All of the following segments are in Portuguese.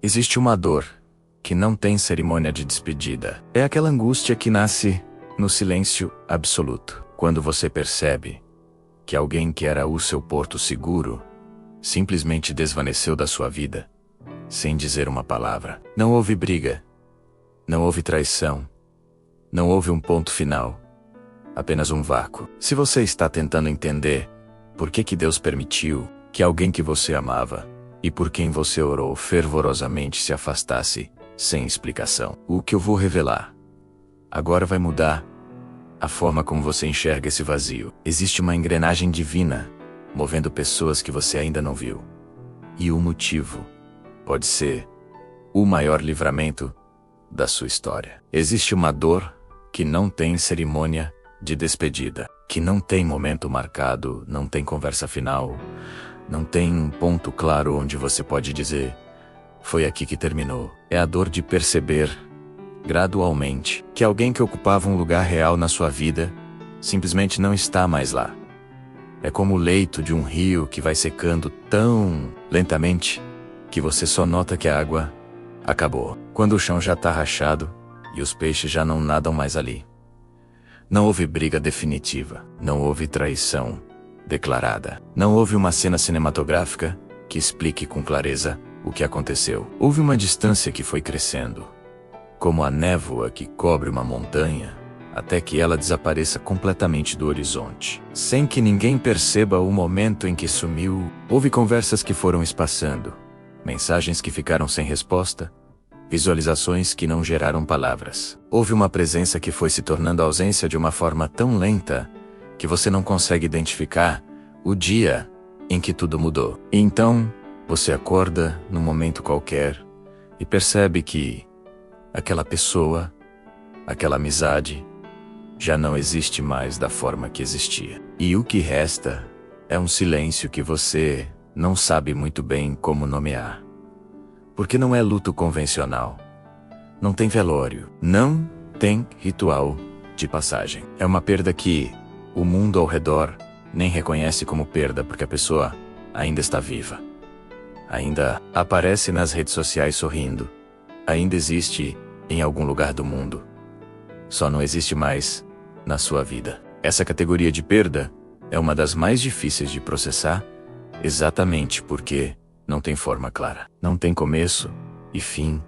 Existe uma dor que não tem cerimônia de despedida. É aquela angústia que nasce no silêncio absoluto. Quando você percebe que alguém que era o seu porto seguro simplesmente desvaneceu da sua vida, sem dizer uma palavra. Não houve briga, não houve traição, não houve um ponto final, apenas um vácuo. Se você está tentando entender por que Deus permitiu que alguém que você amava e por quem você orou fervorosamente se afastasse sem explicação, o que eu vou revelar agora vai mudar a forma como você enxerga esse vazio. Existe uma engrenagem divina movendo pessoas que você ainda não viu. E o motivo pode ser o maior livramento da sua história. Existe uma dor que não tem cerimônia de despedida, que não tem momento marcado, não tem conversa final, não tem um ponto claro onde você pode dizer: foi aqui que terminou. É a dor de perceber, gradualmente, que alguém que ocupava um lugar real na sua vida simplesmente não está mais lá. É como o leito de um rio que vai secando tão lentamente que você só nota que a água acabou, quando o chão já está rachado e os peixes já não nadam mais ali. Não houve briga definitiva, não houve traição declarada, não houve uma cena cinematográfica que explique com clareza o que aconteceu. Houve uma distância que foi crescendo, como a névoa que cobre uma montanha, até que ela desapareça completamente do horizonte, sem que ninguém perceba o momento em que sumiu. Houve conversas que foram espaçando, mensagens que ficaram sem resposta, visualizações que não geraram palavras. Houve uma presença que foi se tornando ausência de uma forma tão lenta que você não consegue identificar o dia em que tudo mudou. E então, você acorda num momento qualquer e percebe que aquela pessoa, aquela amizade, já não existe mais da forma que existia. E o que resta é um silêncio que você não sabe muito bem como nomear. Porque não é luto convencional. Não tem velório. Não tem ritual de passagem. É uma perda que o mundo ao redor nem reconhece como perda porque a pessoa ainda está viva. Ainda aparece nas redes sociais sorrindo. Ainda existe em algum lugar do mundo. Só não existe mais na sua vida. Essa categoria de perda é uma das mais difíceis de processar, exatamente porque não tem forma clara. Não tem começo e fim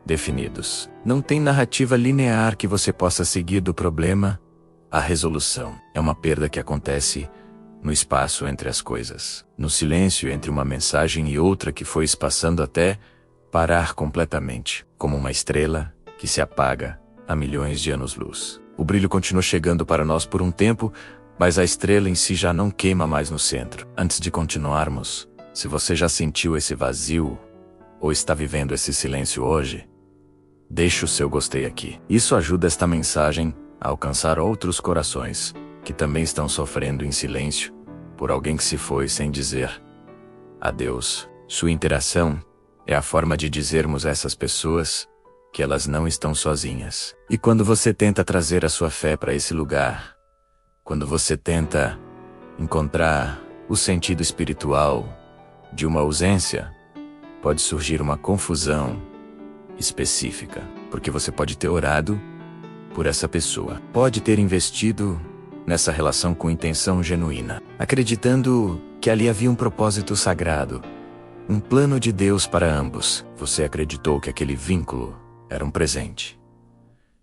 definidos. Não tem narrativa linear que você possa seguir do problema à resolução. É uma perda que acontece no espaço entre as coisas, no silêncio entre uma mensagem e outra que foi espaçando até parar completamente, como uma estrela que se apaga a milhões de anos-luz. O brilho continua chegando para nós por um tempo, mas a estrela em si já não queima mais no centro. Antes de continuarmos, se você já sentiu esse vazio ou está vivendo esse silêncio hoje, deixe o seu gostei aqui. Isso ajuda esta mensagem a alcançar outros corações que também estão sofrendo em silêncio por alguém que se foi sem dizer adeus. Sua interação é a forma de dizermos a essas pessoas que elas não estão sozinhas. E quando você tenta trazer a sua fé para esse lugar, quando você tenta encontrar o sentido espiritual de uma ausência, pode surgir uma confusão específica, porque você pode ter orado por essa pessoa, pode ter investido nessa relação com intenção genuína, acreditando que ali havia um propósito sagrado, um plano de Deus para ambos. Você acreditou que aquele vínculo era um presente.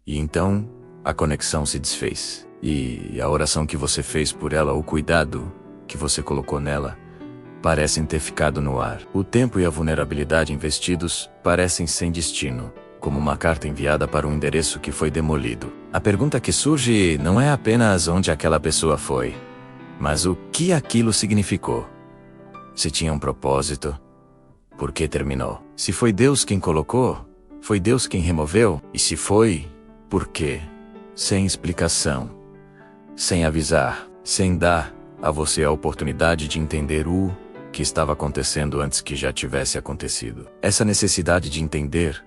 E então, a conexão se desfez. E a oração que você fez por ela, o cuidado que você colocou nela, parecem ter ficado no ar. O tempo e a vulnerabilidade investidos parecem sem destino, como uma carta enviada para um endereço que foi demolido. A pergunta que surge não é apenas onde aquela pessoa foi, mas o que aquilo significou. Se tinha um propósito, por que terminou? Se foi Deus quem colocou, foi Deus quem removeu? E se foi, por quê? Sem explicação, sem avisar, sem dar a você a oportunidade de entender o que estava acontecendo antes que já tivesse acontecido. Essa necessidade de entender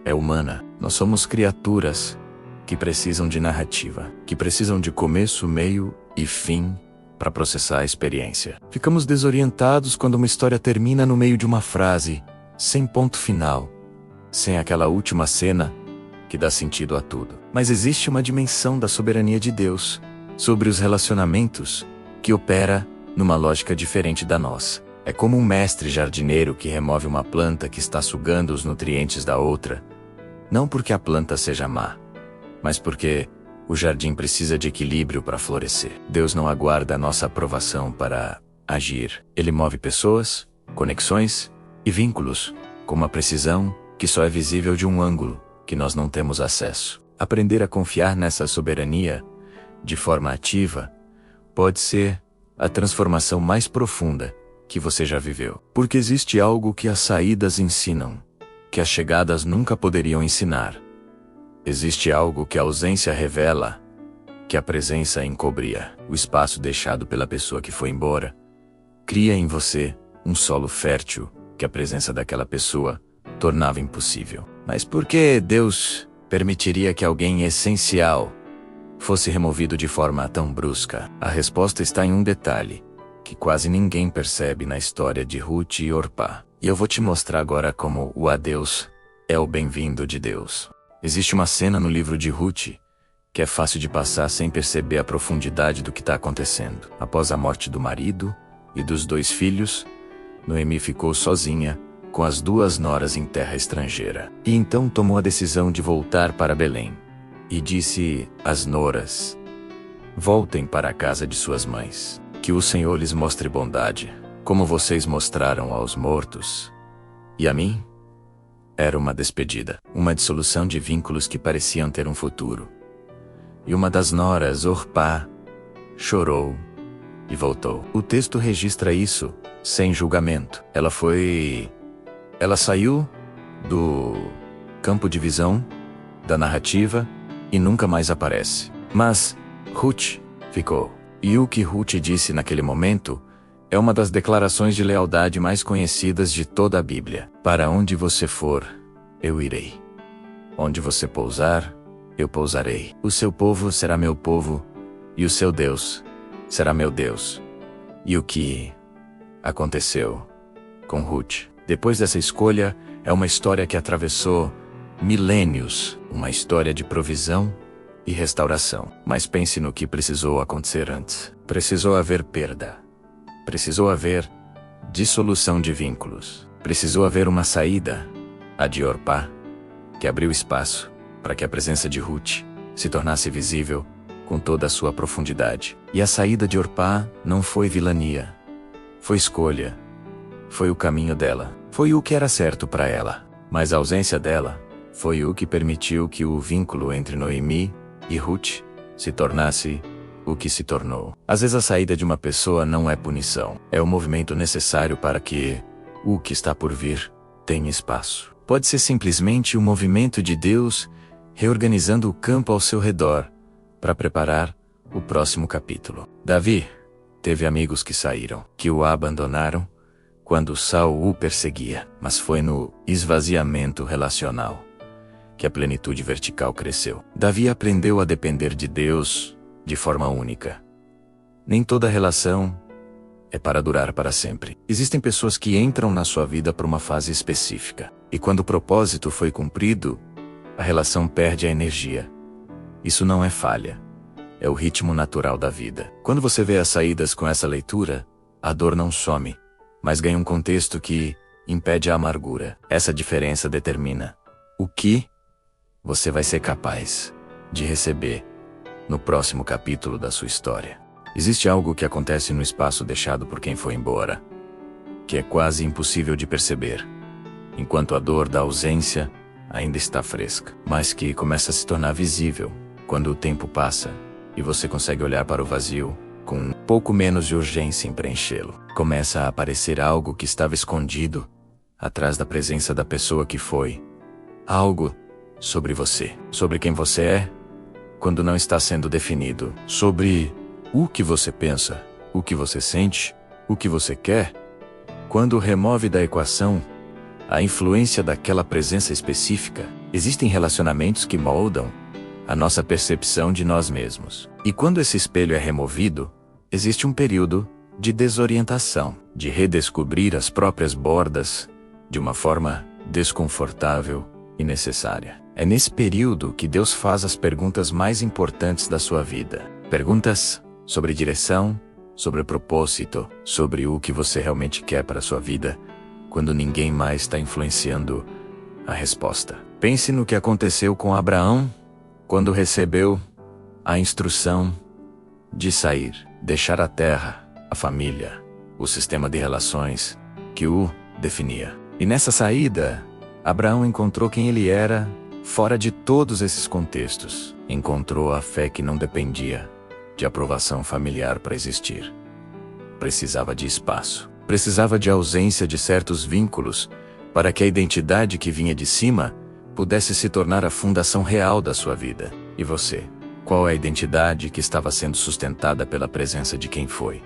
é humana. Nós somos criaturas que precisam de narrativa, que precisam de começo, meio e fim para processar a experiência. Ficamos desorientados quando uma história termina no meio de uma frase, sem ponto final, sem aquela última cena que dá sentido a tudo. Mas existe uma dimensão da soberania de Deus sobre os relacionamentos que opera numa lógica diferente da nossa. É como um mestre jardineiro que remove uma planta que está sugando os nutrientes da outra, não porque a planta seja má, mas porque o jardim precisa de equilíbrio para florescer. Deus não aguarda a nossa aprovação para agir. Ele move pessoas, conexões e vínculos com uma precisão que só é visível de um ângulo que nós não temos acesso. Aprender a confiar nessa soberania de forma ativa pode ser a transformação mais profunda que você já viveu. Porque existe algo que as saídas ensinam, que as chegadas nunca poderiam ensinar. Existe algo que a ausência revela, que a presença encobria. O espaço deixado pela pessoa que foi embora cria em você um solo fértil que a presença daquela pessoa tornava impossível. Mas por que Deus permitiria que alguém essencial fosse removido de forma tão brusca? A resposta está em um detalhe que quase ninguém percebe na história de Ruth e Orpá. E eu vou te mostrar agora como o adeus é o bem-vindo de Deus. Existe uma cena no livro de Ruth que é fácil de passar sem perceber a profundidade do que está acontecendo. Após a morte do marido e dos 2 filhos, Noemi ficou sozinha com as 2 noras em terra estrangeira. E então tomou a decisão de voltar para Belém. E disse às noras: voltem para a casa de suas mães. Que o Senhor lhes mostre bondade, como vocês mostraram aos mortos. E a mim? Era uma despedida, uma dissolução de vínculos que pareciam ter um futuro. E uma das noras, Orpá, chorou e voltou. O texto registra isso sem julgamento. Ela saiu do campo de visão da narrativa e nunca mais aparece. Mas Ruth ficou. E o que Ruth disse naquele momento é uma das declarações de lealdade mais conhecidas de toda a Bíblia. Para onde você for, eu irei. Onde você pousar, eu pousarei. O seu povo será meu povo, e o seu Deus será meu Deus. E o que aconteceu com Ruth? Depois dessa escolha, é uma história que atravessou milênios, uma história de provisão e restauração. Mas pense no que precisou acontecer antes. Precisou haver perda. Precisou haver dissolução de vínculos. Precisou haver uma saída, a de Orpá, que abriu espaço para que a presença de Ruth se tornasse visível com toda a sua profundidade. E a saída de Orpá não foi vilania, foi escolha, foi o caminho dela, foi o que era certo para ela. Mas a ausência dela foi o que permitiu que o vínculo entre Noemi e Ruth se tornasse o que se tornou. Às vezes a saída de uma pessoa não é punição, é o movimento necessário para que o que está por vir tenha espaço. Pode ser simplesmente o movimento de Deus reorganizando o campo ao seu redor para preparar o próximo capítulo. Davi teve amigos que saíram, que o abandonaram quando Saul o perseguia, mas foi no esvaziamento relacional que a plenitude vertical cresceu. Davi aprendeu a depender de Deus de forma única. Nem toda relação é para durar para sempre. Existem pessoas que entram na sua vida por uma fase específica, e quando o propósito foi cumprido, a relação perde a energia. Isso não é falha, é o ritmo natural da vida. Quando você vê as saídas com essa leitura, a dor não some, mas ganha um contexto que impede a amargura. Essa diferença determina o que você vai ser capaz de receber no próximo capítulo da sua história. Existe algo que acontece no espaço deixado por quem foi embora, que é quase impossível de perceber, enquanto a dor da ausência ainda está fresca, mas que começa a se tornar visível quando o tempo passa e você consegue olhar para o vazio com um pouco menos de urgência em preenchê-lo. Começa a aparecer algo que estava escondido atrás da presença da pessoa que foi. Algo sobre você, sobre quem você é, quando não está sendo definido, sobre o que você pensa, o que você sente, o que você quer. Quando remove da equação a influência daquela presença específica, existem relacionamentos que moldam a nossa percepção de nós mesmos. E quando esse espelho é removido, existe um período de desorientação, de redescobrir as próprias bordas de uma forma desconfortável e necessária. É nesse período que Deus faz as perguntas mais importantes da sua vida. Perguntas sobre direção, sobre propósito, sobre o que você realmente quer para a sua vida, quando ninguém mais está influenciando a resposta. Pense no que aconteceu com Abraão quando recebeu a instrução de sair, deixar a terra, a família, o sistema de relações que o definia. E nessa saída, Abraão encontrou quem ele era fora de todos esses contextos. Encontrou a fé que não dependia de aprovação familiar para existir. Precisava de espaço. Precisava de ausência de certos vínculos para que a identidade que vinha de cima pudesse se tornar a fundação real da sua vida. E você? Qual é a identidade que estava sendo sustentada pela presença de quem foi?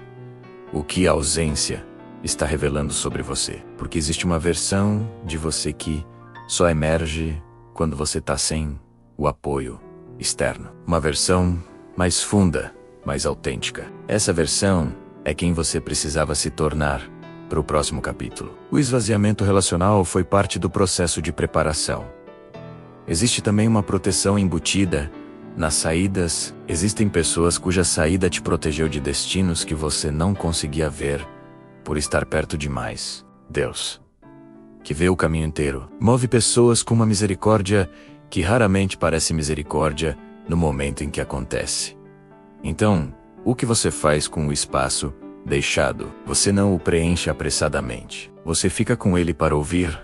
O que a ausência está revelando sobre você? Porque existe uma versão de você que só emerge quando você está sem o apoio externo. Uma versão mais funda, mais autêntica. Essa versão é quem você precisava se tornar para o próximo capítulo. O esvaziamento relacional foi parte do processo de preparação. Existe também uma proteção embutida nas saídas. Existem pessoas cuja saída te protegeu de destinos que você não conseguia ver por estar perto demais. Deus, que vê o caminho inteiro, move pessoas com uma misericórdia que raramente parece misericórdia no momento em que acontece. Então, o que você faz com o espaço deixado? Você não o preenche apressadamente. Você fica com ele para ouvir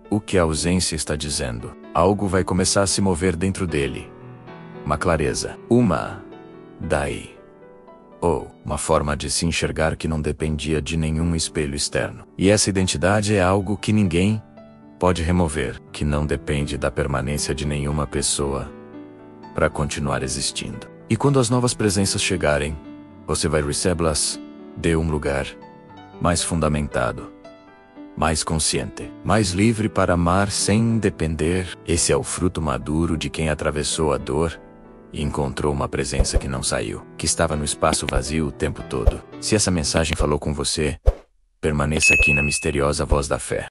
o que a ausência está dizendo. Algo vai começar a se mover dentro dele. Uma clareza. Ou uma forma de se enxergar que não dependia de nenhum espelho externo. E essa identidade é algo que ninguém pode remover, que não depende da permanência de nenhuma pessoa para continuar existindo. E quando as novas presenças chegarem, você vai recebê-las de um lugar mais fundamentado, mais consciente, mais livre para amar sem depender. Esse é o fruto maduro de quem atravessou a dor e encontrou uma presença que não saiu, que estava no espaço vazio o tempo todo. Se essa mensagem falou com você, permaneça aqui na misteriosa voz da fé.